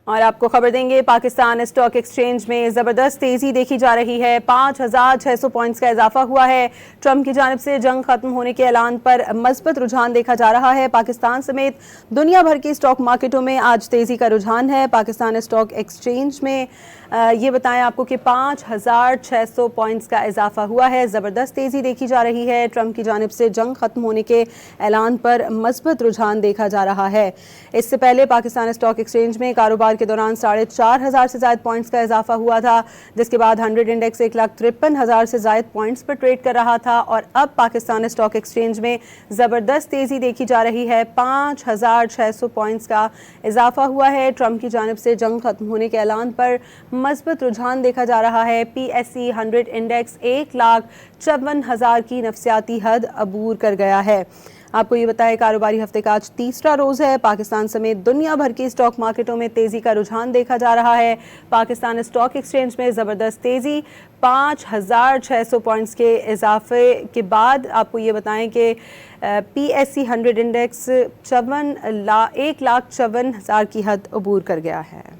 اور آپ کو خبر دیں گے پاکستان اسٹاک ایکسچینج میں زبردست تیزی دیکھی جا رہی ہے۔ 5600 پوائنٹس کا اضافہ ہوا ہے۔ ٹرمپ کی جانب سے جنگ ختم ہونے کے اعلان پر مثبت رجحان دیکھا جا رہا ہے۔ پاکستان سمیت دنیا بھر کے اسٹاک مارکیٹوں میں آج تیزی کا رجحان ہے۔ پاکستان اسٹاک ایکسچینج میں یہ بتائیں آپ کو کہ 5600 پوائنٹس کا اضافہ ہوا ہے۔ زبردست تیزی دیکھی جا رہی ہے۔ ٹرمپ کی جانب سے جنگ ختم ہونے کے اعلان پر مثبت رجحان دیکھا جا رہا ہے۔ اس سے پہلے پاکستان اسٹاک ایکسچینج میں کاروبار کے دوران 4500 سے زائد پوائنٹس کا اضافہ ہوا تھا، جس کے بعد 100 انڈیکس 1,53,000 سے زائد پوائنٹس پر ٹریڈ کر رہا تھا، اور اب پاکستان اسٹاک ایکسچینج میں زبردست تیزی دیکھی جا رہی ہے۔ 5600 پوائنٹس کا اضافہ ہوا ہے۔ ٹرمپ کی جانب سے جنگ ختم ہونے کے اعلان پر مثبت رجحان دیکھا جا رہا ہے۔ PSE 100 انڈیکس 1,54,000 کی نفسیاتی حد عبور کر گیا ہے۔ آپ کو یہ بتائیں کاروباری ہفتے کا آج تیسرا روز ہے۔ پاکستان سمیت دنیا بھر کی اسٹاک مارکیٹوں میں تیزی کا رجحان دیکھا جا رہا ہے۔ پاکستان اسٹاک ایکسچینج میں زبردست تیزی، 5600 پوائنٹس کے اضافے کے بعد آپ کو یہ بتائیں کہ PSE 100 انڈیکس 1,54,000 کی حد عبور کر گیا ہے۔